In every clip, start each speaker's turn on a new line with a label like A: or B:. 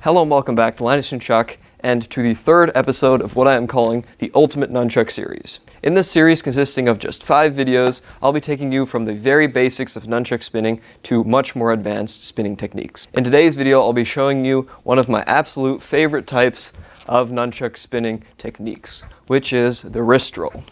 A: Hello and welcome back to Nunchuck and to the third episode of what I am calling the Ultimate Nunchuck series. In this series, consisting of just 5 videos, I'll be taking you from the very basics of nunchuck spinning to much more advanced spinning techniques. In today's video, I'll be showing you one of my absolute favorite types of nunchuck spinning techniques, which is the wrist roll.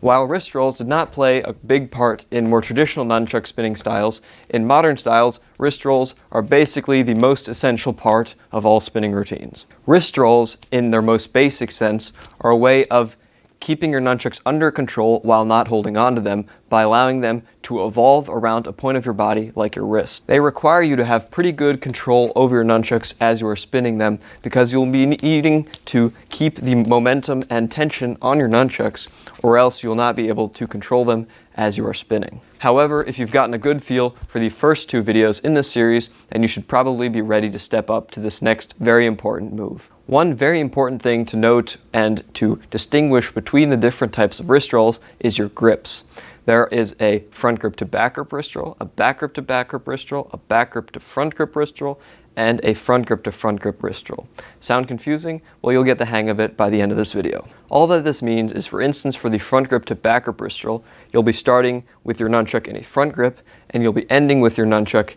A: While wrist rolls did not play a big part in more traditional nunchuck spinning styles, in modern styles, wrist rolls are basically the most essential part of all spinning routines. Wrist rolls, in their most basic sense, are a way of keeping your nunchucks under control while not holding on to them by allowing them to evolve around a point of your body like your wrist. They require you to have pretty good control over your nunchucks as you are spinning them because you'll be needing to keep the momentum and tension on your nunchucks, or else you'll not be able to control them as you are spinning. However, if you've gotten a good feel for the first 2 videos in this series, then you should probably be ready to step up to this next very important move. One very important thing to note and to distinguish between the different types of wrist rolls is your grips. There is a front grip to back grip wrist roll, a back grip to back grip wrist roll, a back grip to front grip wrist roll, and a front grip to front grip wrist roll. Sound confusing? Well, you'll get the hang of it by the end of this video. All that this means is, for instance, for the front grip to back grip wrist roll, you'll be starting with your nunchuck in a front grip, and you'll be ending with your nunchuck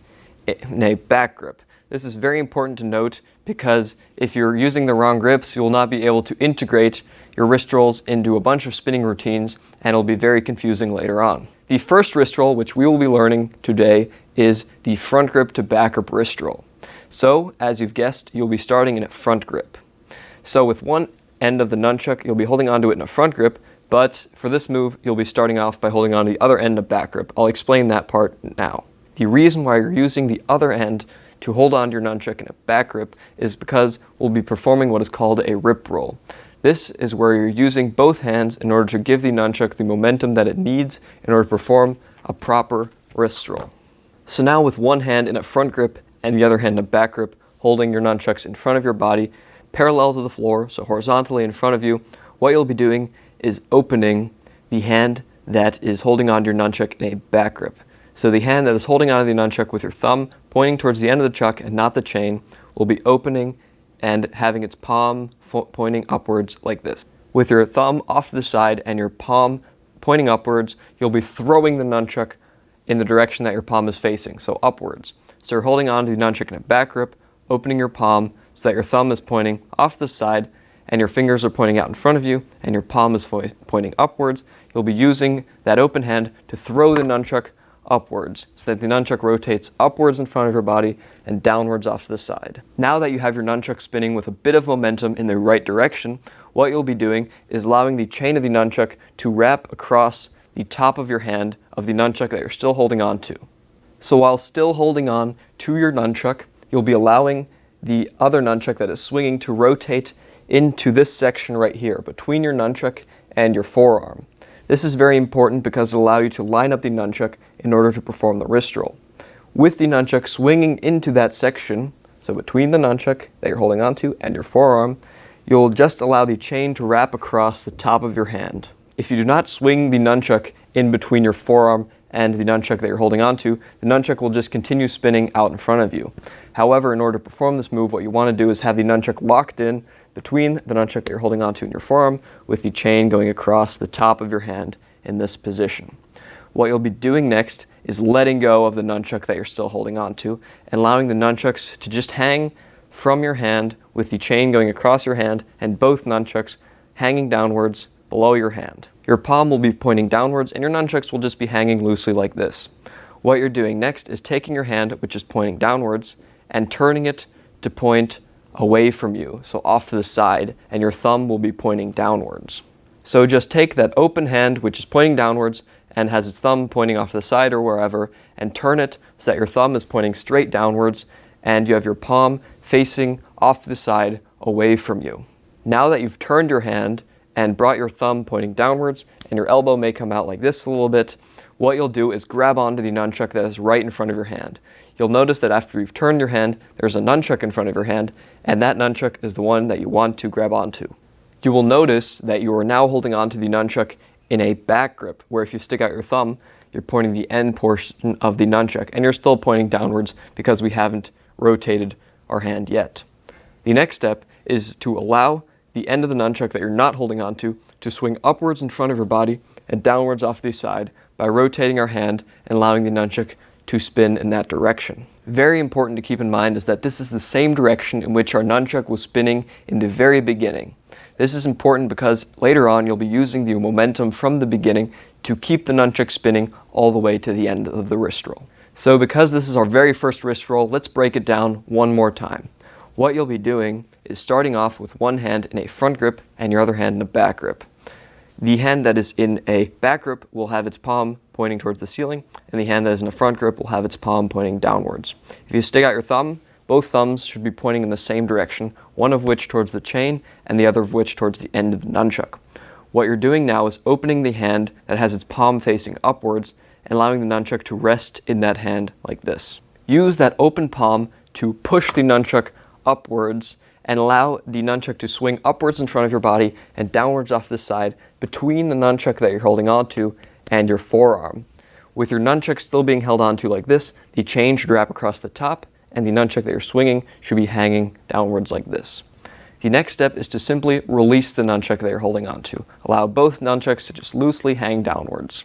A: in a back grip. This is very important to note because if you're using the wrong grips, you will not be able to integrate your wrist rolls into a bunch of spinning routines, and it'll be very confusing later on. The first wrist roll, which we will be learning today, is the front grip to back grip wrist roll. So, as you've guessed, you'll be starting in a front grip. So with one end of the nunchuck, you'll be holding onto it in a front grip, but for this move, you'll be starting off by holding onto the other end of back grip. I'll explain that part now. The reason why you're using the other end to hold on to your nunchuck in a back grip is because we'll be performing what is called a rip roll. This is where you're using both hands in order to give the nunchuck the momentum that it needs in order to perform a proper wrist roll. So now with one hand in a front grip and the other hand in a back grip, holding your nunchucks in front of your body, parallel to the floor, so horizontally in front of you, what you'll be doing is opening the hand that is holding on to your nunchuck in a back grip. So the hand that is holding onto the nunchuck with your thumb pointing towards the end of the chuck and not the chain will be opening and having its palm pointing upwards like this. With your thumb off to the side and your palm pointing upwards, you'll be throwing the nunchuck in the direction that your palm is facing, so upwards. So you're holding on to the nunchuck in a back grip, opening your palm so that your thumb is pointing off to the side and your fingers are pointing out in front of you and your palm is pointing upwards. You'll be using that open hand to throw the nunchuck upwards so that the nunchuck rotates upwards in front of your body and downwards off to the side. Now that you have your nunchuck spinning with a bit of momentum in the right direction, what you'll be doing is allowing the chain of the nunchuck to wrap across the top of your hand of the nunchuck that you're still holding on to. So while still holding on to your nunchuck, you'll be allowing the other nunchuck that is swinging to rotate into this section right here between your nunchuck and your forearm. This is very important because it'll allow you to line up the nunchuck in order to perform the wrist roll. With the nunchuck swinging into that section, so between the nunchuck that you're holding onto and your forearm, you'll just allow the chain to wrap across the top of your hand. If you do not swing the nunchuck in between your forearm and the nunchuck that you're holding onto, the nunchuck will just continue spinning out in front of you. However, in order to perform this move, what you want to do is have the nunchuck locked in between the nunchuck that you're holding onto in your forearm with the chain going across the top of your hand in this position. What you'll be doing next is letting go of the nunchuck that you're still holding onto and allowing the nunchucks to just hang from your hand with the chain going across your hand and both nunchucks hanging downwards below your hand. Your palm will be pointing downwards and your nunchucks will just be hanging loosely like this. What you're doing next is taking your hand, which is pointing downwards, and turning it to point away from you, so off to the side, and your thumb will be pointing downwards. So just take that open hand, which is pointing downwards and has its thumb pointing off to the side or wherever, and turn it so that your thumb is pointing straight downwards and you have your palm facing off to the side away from you. Now that you've turned your hand and brought your thumb pointing downwards and your elbow may come out like this a little bit, what you'll do is grab onto the nunchuck that is right in front of your hand. You'll notice that after you've turned your hand, there's a nunchuck in front of your hand, and that nunchuck is the one that you want to grab onto. You will notice that you are now holding onto the nunchuck in a back grip, where if you stick out your thumb, you're pointing the end portion of the nunchuck, and you're still pointing downwards because we haven't rotated our hand yet. The next step is to allow the end of the nunchuck that you're not holding onto to swing upwards in front of your body and downwards off the side by rotating our hand and allowing the nunchuck to spin in that direction. Very important to keep in mind is that this is the same direction in which our nunchuck was spinning in the very beginning. This is important because later on you'll be using the momentum from the beginning to keep the nunchuck spinning all the way to the end of the wrist roll. So because this is our very first wrist roll, let's break it down one more time. What you'll be doing is starting off with one hand in a front grip and your other hand in a back grip. The hand that is in a back grip will have its palm pointing towards the ceiling, and the hand that is in a front grip will have its palm pointing downwards. If you stick out your thumb, both thumbs should be pointing in the same direction, one of which towards the chain and the other of which towards the end of the nunchuck. What you're doing now is opening the hand that has its palm facing upwards and allowing the nunchuck to rest in that hand like this. Use that open palm to push the nunchuck upwards and allow the nunchuck to swing upwards in front of your body and downwards off the side between the nunchuck that you're holding onto and your forearm. With your nunchuck still being held onto like this, the chain should wrap across the top and the nunchuck that you're swinging should be hanging downwards like this. The next step is to simply release the nunchuck that you're holding onto. Allow both nunchucks to just loosely hang downwards.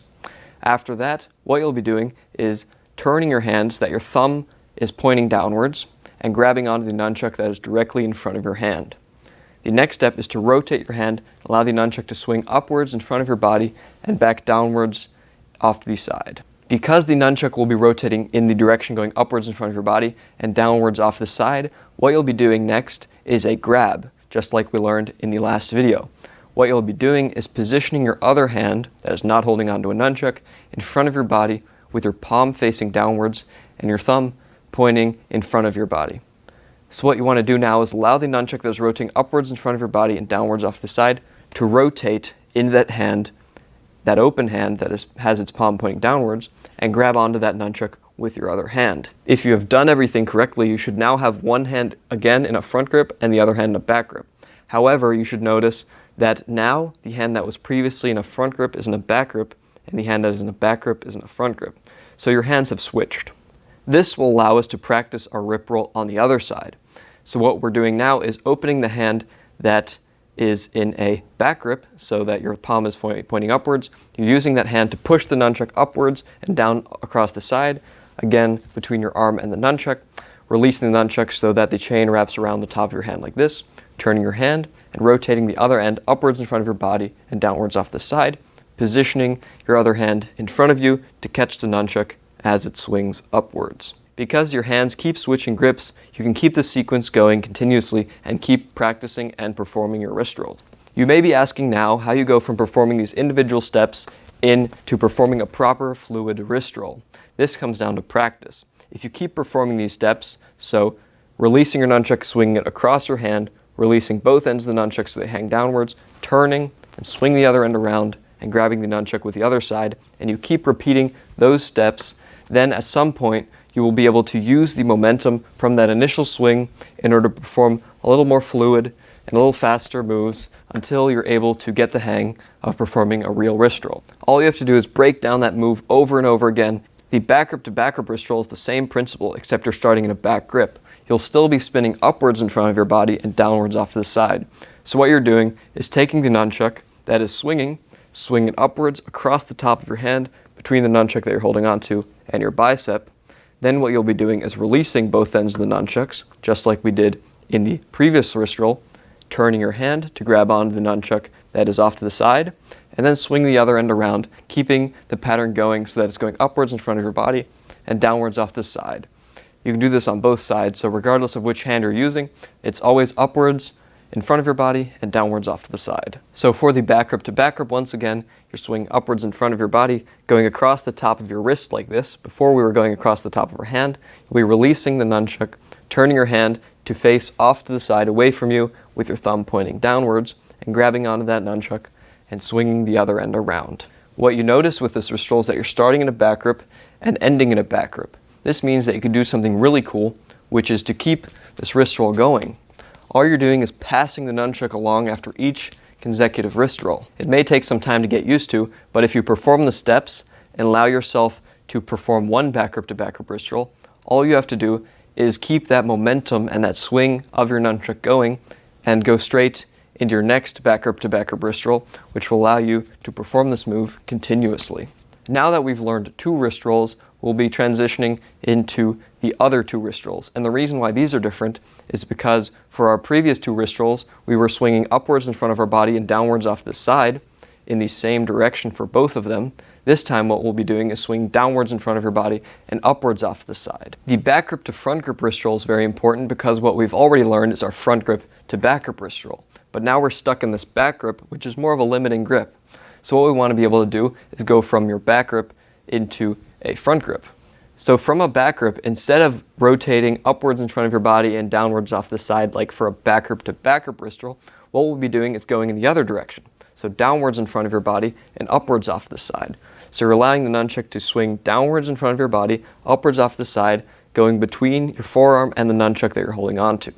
A: After that, what you'll be doing is turning your hand so that your thumb is pointing downwards and grabbing onto the nunchuck that is directly in front of your hand. The next step is to rotate your hand, allow the nunchuck to swing upwards in front of your body and back downwards off to the side. Because the nunchuck will be rotating in the direction going upwards in front of your body and downwards off the side, what you'll be doing next is a grab, just like we learned in the last video. What you'll be doing is positioning your other hand, that is not holding onto a nunchuck, in front of your body with your palm facing downwards and your thumb pointing in front of your body. So what you want to do now is allow the nunchuck that is rotating upwards in front of your body and downwards off the side to rotate in that hand, that open hand that has its palm pointing downwards, and grab onto that nunchuck with your other hand. If you have done everything correctly, you should now have one hand again in a front grip and the other hand in a back grip. However, you should notice that now the hand that was previously in a front grip is in a back grip and the hand that is in a back grip is in a front grip. So your hands have switched. This will allow us to practice our rip roll on the other side. So what we're doing now is opening the hand that is in a back grip so that your palm is pointing upwards. You're using that hand to push the nunchuck upwards and down across the side, again between your arm and the nunchuck, releasing the nunchuck so that the chain wraps around the top of your hand like this, turning your hand and rotating the other end upwards in front of your body and downwards off the side, positioning your other hand in front of you to catch the nunchuck as it swings upwards. Because your hands keep switching grips, you can keep the sequence going continuously and keep practicing and performing your wrist rolls. You may be asking now how you go from performing these individual steps into performing a proper fluid wrist roll. This comes down to practice. If you keep performing these steps, so releasing your nunchuck, swinging it across your hand, releasing both ends of the nunchuck so they hang downwards, turning and swing the other end around and grabbing the nunchuck with the other side, and you keep repeating those steps, then at some point you will be able to use the momentum from that initial swing in order to perform a little more fluid and a little faster moves until you're able to get the hang of performing a real wrist roll. All you have to do is break down that move over and over again. The back grip to back grip wrist roll is the same principle, except you're starting in a back grip. You'll still be spinning upwards in front of your body and downwards off to the side. So what you're doing is taking the nunchuck that is swinging it upwards across the top of your hand between the nunchuck that you're holding onto and your bicep. Then what you'll be doing is releasing both ends of the nunchucks, just like we did in the previous wrist roll, turning your hand to grab onto the nunchuck that is off to the side, and then swing the other end around, keeping the pattern going so that it's going upwards in front of your body and downwards off the side. You can do this on both sides, so regardless of which hand you're using, it's always upwards in front of your body and downwards off to the side. So for the back grip to back grip, once again, you're swinging upwards in front of your body, going across the top of your wrist like this. Before we were going across the top of our hand, you'll be releasing the nunchuck, turning your hand to face off to the side away from you with your thumb pointing downwards and grabbing onto that nunchuck and swinging the other end around. What you notice with this wrist roll is that you're starting in a back grip and ending in a back grip. This means that you can do something really cool, which is to keep this wrist roll going. All you're doing is passing the nunchuck along after each consecutive wrist roll. It may take some time to get used to, but if you perform the steps and allow yourself to perform one back grip to back grip wrist roll, all you have to do is keep that momentum and that swing of your nunchuck going and go straight into your next back grip to back grip wrist roll, which will allow you to perform this move continuously. Now that we've learned 2 wrist rolls, we'll be transitioning into the other 2 wrist rolls. And the reason why these are different is because for our previous 2 wrist rolls, we were swinging upwards in front of our body and downwards off the side in the same direction for both of them. This time what we'll be doing is swing downwards in front of your body and upwards off the side. The back grip to front grip wrist roll is very important because what we've already learned is our front grip to back grip wrist roll. But now we're stuck in this back grip, which is more of a limiting grip. So what we want to be able to do is go from your back grip into a front grip. So from a back grip, instead of rotating upwards in front of your body and downwards off the side like for a back grip to back grip wrist roll, what we'll be doing is going in the other direction. So downwards in front of your body and upwards off the side. So you're allowing the nunchuck to swing downwards in front of your body, upwards off the side, going between your forearm and the nunchuck that you're holding onto.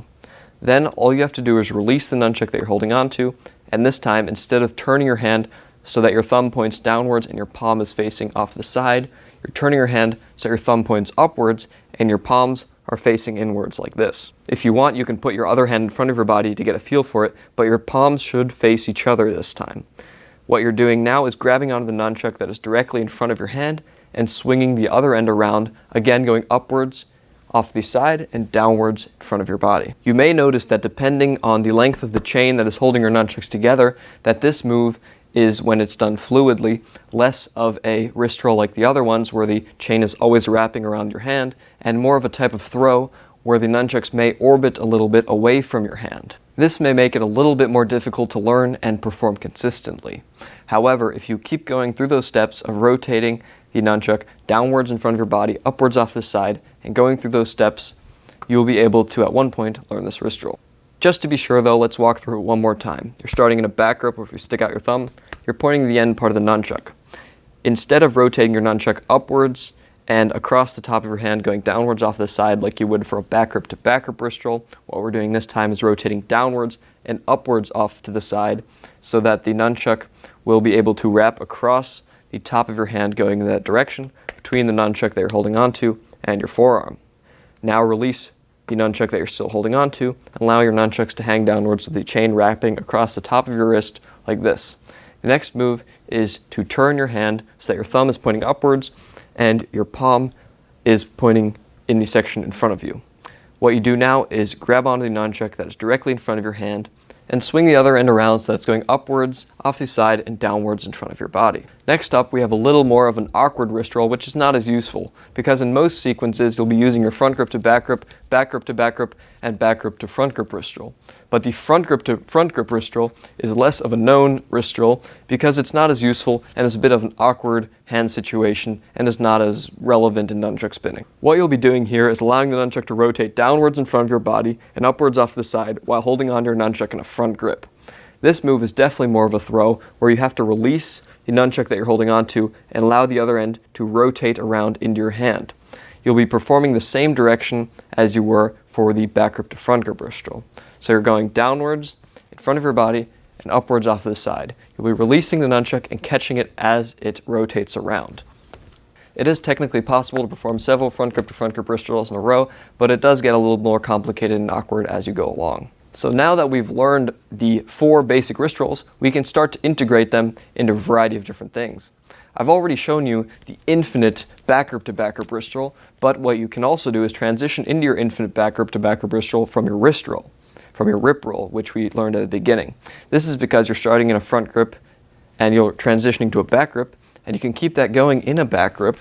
A: Then all you have to do is release the nunchuck that you're holding onto, and this time, instead of turning your hand so that your thumb points downwards and your palm is facing off the side, you're turning your hand so your thumb points upwards and your palms are facing inwards like this. If you want, you can put your other hand in front of your body to get a feel for it, but your palms should face each other this time. What you're doing now is grabbing onto the nunchuck that is directly in front of your hand and swinging the other end around, again going upwards off the side and downwards in front of your body. You may notice that depending on the length of the chain that is holding your nunchucks together, that this move is, when it's done fluidly, less of a wrist roll like the other ones where the chain is always wrapping around your hand, and more of a type of throw where the nunchucks may orbit a little bit away from your hand. This may make it a little bit more difficult to learn and perform consistently. However, if you keep going through those steps of rotating the nunchuck downwards in front of your body, upwards off the side, and going through those steps, you'll be able to, at one point, learn this wrist roll. Just to be sure though, let's walk through it one more time. You're starting in a back grip where if you stick out your thumb, you're pointing to the end part of the nunchuck. Instead of rotating your nunchuck upwards and across the top of your hand, going downwards off the side like you would for a back grip to back grip wrist roll, what we're doing this time is rotating downwards and upwards off to the side so that the nunchuck will be able to wrap across the top of your hand going in that direction between the nunchuck that you're holding onto and your forearm. Now release the nunchuck that you're still holding onto and allow your nunchucks to hang downwards with the chain wrapping across the top of your wrist like this. The next move is to turn your hand so that your thumb is pointing upwards and your palm is pointing in the section in front of you. What you do now is grab onto the nunchuck that is directly in front of your hand and swing the other end around so that's going upwards, off the side, and downwards in front of your body. Next up, we have a little more of an awkward wrist roll, which is not as useful, because in most sequences, you'll be using your front grip to back grip to back grip, and back grip to front grip wrist roll. But the front grip to front grip wrist roll is less of a known wrist roll because it's not as useful and is a bit of an awkward hand situation and is not as relevant in nunchuck spinning. What you'll be doing here is allowing the nunchuck to rotate downwards in front of your body and upwards off the side while holding onto your nunchuck in a front grip. This move is definitely more of a throw where you have to release the nunchuck that you're holding onto and allow the other end to rotate around into your hand. You'll be performing the same direction as you were for the back grip to front grip wrist roll. So you're going downwards in front of your body and upwards off to the side. You'll be releasing the nunchuck and catching it as it rotates around. It is technically possible to perform several front grip to front grip wrist rolls in a row, but it does get a little more complicated and awkward as you go along. So now that we've learned the 4 basic wrist rolls, we can start to integrate them into a variety of different things. I've already shown you the infinite back grip to back grip wrist roll, but what you can also do is transition into your infinite back grip to back grip wrist roll from your wrist roll, from your rip roll, which we learned at the beginning. This is because you're starting in a front grip and you're transitioning to a back grip, and you can keep that going in a back grip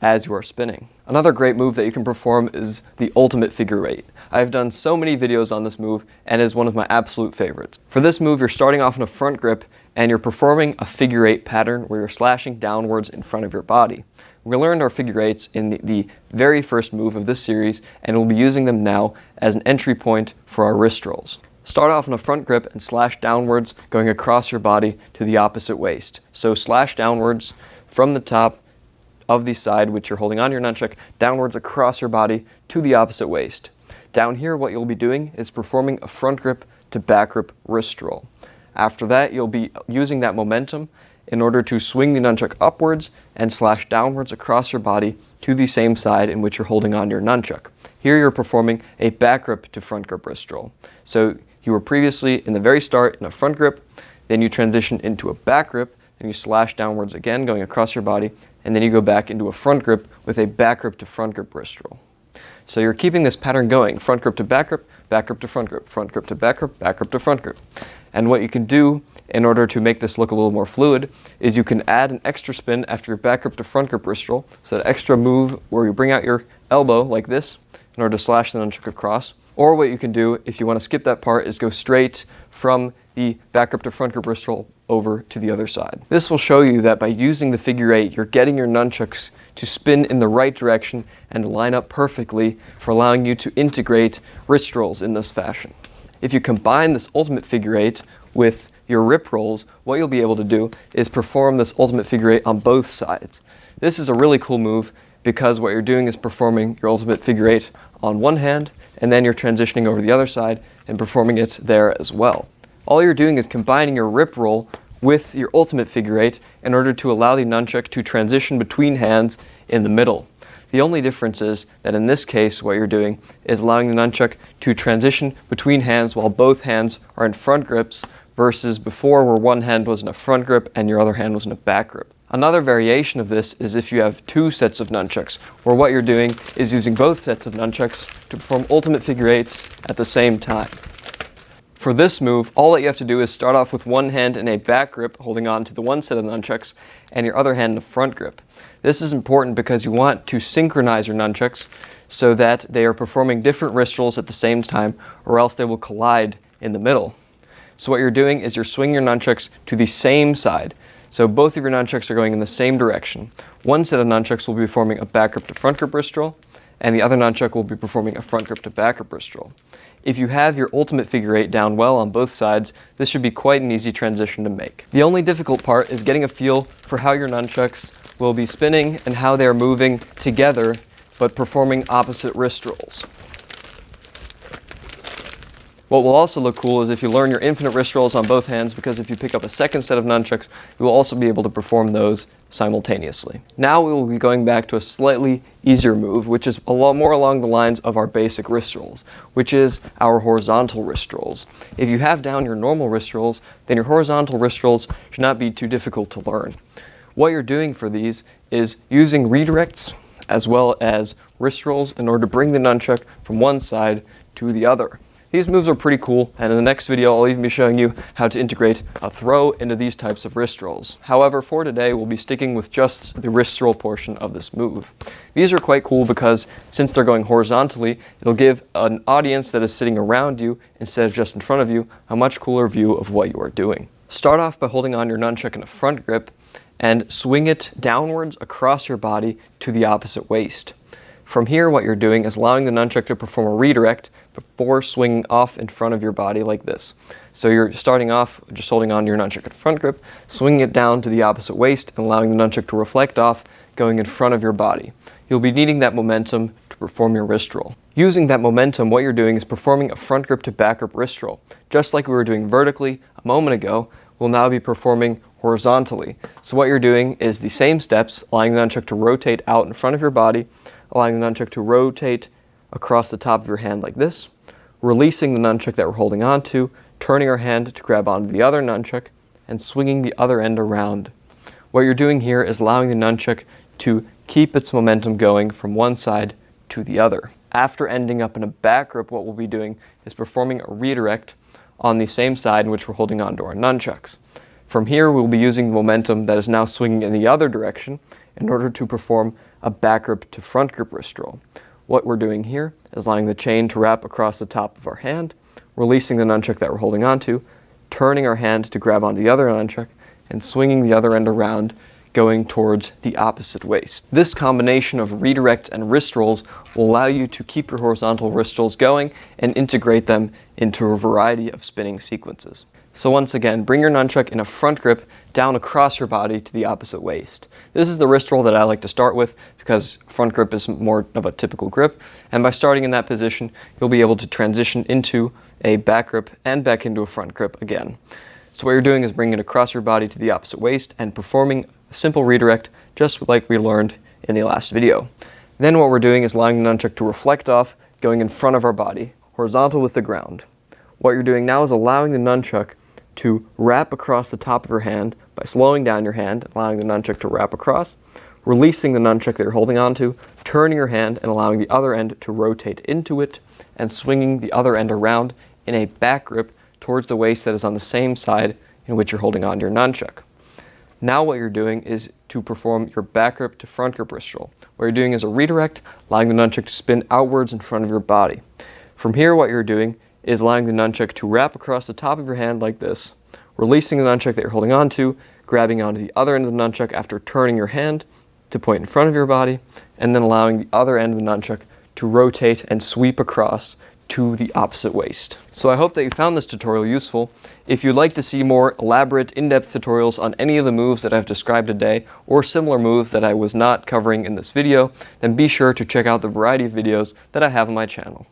A: as you are spinning. Another great move that you can perform is the ultimate figure eight. I've done so many videos on this move and it is one of my absolute favorites. For this move, you're starting off in a front grip and you're performing a figure eight pattern where you're slashing downwards in front of your body. We learned our figure eights in the very first move of this series, and we'll be using them now as an entry point for our wrist rolls. Start off in a front grip and slash downwards, going across your body to the opposite waist. So slash downwards from the top of the side, which you're holding on your nunchuck, downwards across your body to the opposite waist. Down here, what you'll be doing is performing a front grip to back grip wrist roll. After that, you'll be using that momentum in order to swing the nunchuck upwards and slash downwards across your body to the same side in which you're holding on to your nunchuck. Here you're performing a back grip to front grip wrist roll. So you were previously in the very start in a front grip, then you transition into a back grip, then you slash downwards again going across your body, and then you go back into a front grip with a back grip to front grip wrist roll. So you're keeping this pattern going, front grip to back grip to front grip to back grip to front grip. And what you can do in order to make this look a little more fluid is you can add an extra spin after your back grip to front grip wrist roll, so that extra move where you bring out your elbow like this in order to slash the nunchuck across. Or what you can do if you want to skip that part is go straight from the back grip to front grip wrist roll over to the other side. This will show you that by using the figure 8, you're getting your nunchucks to spin in the right direction and line up perfectly for allowing you to integrate wrist rolls in this fashion. If you combine this ultimate figure 8 with your rip rolls, what you'll be able to do is perform this ultimate figure 8 on both sides. This is a really cool move because what you're doing is performing your ultimate figure 8 on one hand, and then you're transitioning over the other side and performing it there as well. All you're doing is combining your rip roll with your ultimate figure 8 in order to allow the nunchuck to transition between hands in the middle. The only difference is that in this case what you're doing is allowing the nunchuck to transition between hands while both hands are in front grips, versus before where one hand was in a front grip and your other hand was in a back grip. Another variation of this is if you have two sets of nunchucks, where what you're doing is using both sets of nunchucks to perform ultimate figure 8s at the same time. For this move, all that you have to do is start off with one hand in a back grip holding on to the one set of nunchucks and your other hand in a front grip. This is important because you want to synchronize your nunchucks so that they are performing different wrist rolls at the same time, or else they will collide in the middle. So what you're doing is you're swinging your nunchucks to the same side. So both of your nunchucks are going in the same direction. One set of nunchucks will be performing a back grip to front grip wrist roll, and the other nunchuck will be performing a front grip to back grip wrist roll. If you have your ultimate figure 8 down well on both sides, this should be quite an easy transition to make. The only difficult part is getting a feel for how your nunchucks will be spinning and how they are moving together but performing opposite wrist rolls. What will also look cool is if you learn your infinite wrist rolls on both hands, because if you pick up a second set of nunchucks, you will also be able to perform those simultaneously. Now we will be going back to a slightly easier move, which is a lot more along the lines of our basic wrist rolls, which is our horizontal wrist rolls. If you have down your normal wrist rolls, then your horizontal wrist rolls should not be too difficult to learn. What you're doing for these is using redirects as well as wrist rolls in order to bring the nunchuck from one side to the other. These moves are pretty cool, and in the next video I'll even be showing you how to integrate a throw into these types of wrist rolls. However, for today we'll be sticking with just the wrist roll portion of this move. These are quite cool because since they're going horizontally, it'll give an audience that is sitting around you instead of just in front of you a much cooler view of what you are doing. Start off by holding on your nunchuck in a front grip and swing it downwards across your body to the opposite waist. From here, what you're doing is allowing the nunchuck to perform a redirect before swinging off in front of your body like this. So you're starting off just holding on to your nunchuck in front grip, swinging it down to the opposite waist, and allowing the nunchuck to reflect off, going in front of your body. You'll be needing that momentum to perform your wrist roll. Using that momentum, what you're doing is performing a front grip to back grip wrist roll. Just like we were doing vertically a moment ago, we'll now be performing horizontally. So what you're doing is the same steps, allowing the nunchuck to rotate out in front of your body, allowing the nunchuck to rotate across the top of your hand like this, releasing the nunchuck that we're holding on to, turning our hand to grab onto the other nunchuck, and swinging the other end around. What you're doing here is allowing the nunchuck to keep its momentum going from one side to the other. After ending up in a back grip, what we'll be doing is performing a redirect on the same side in which we're holding on to our nunchucks. From here, we'll be using the momentum that is now swinging in the other direction in order to perform a back grip to front grip wrist roll. What we're doing here is allowing the chain to wrap across the top of our hand, releasing the nunchuck that we're holding onto, turning our hand to grab onto the other nunchuck, and swinging the other end around, going towards the opposite waist. This combination of redirects and wrist rolls will allow you to keep your horizontal wrist rolls going and integrate them into a variety of spinning sequences. So once again, bring your nunchuck in a front grip down across your body to the opposite waist. This is the wrist roll that I like to start with because front grip is more of a typical grip, and by starting in that position, you'll be able to transition into a back grip and back into a front grip again. So what you're doing is bringing it across your body to the opposite waist and performing a simple redirect just like we learned in the last video. Then what we're doing is allowing the nunchuck to reflect off, going in front of our body, horizontal with the ground. What you're doing now is allowing the nunchuck to wrap across the top of your hand by slowing down your hand, allowing the nunchuck to wrap across, releasing the nunchuck that you're holding onto, turning your hand and allowing the other end to rotate into it, and swinging the other end around in a back grip towards the waist that is on the same side in which you're holding onto your nunchuck. Now what you're doing is to perform your back grip to front grip wrist roll. What you're doing is a redirect, allowing the nunchuck to spin outwards in front of your body. From here, what you're doing is allowing the nunchuck to wrap across the top of your hand like this, releasing the nunchuck that you're holding onto, grabbing onto the other end of the nunchuck after turning your hand to point in front of your body, and then allowing the other end of the nunchuck to rotate and sweep across to the opposite waist. So I hope that you found this tutorial useful. If you'd like to see more elaborate, in-depth tutorials on any of the moves that I've described today, or similar moves that I was not covering in this video, then be sure to check out the variety of videos that I have on my channel.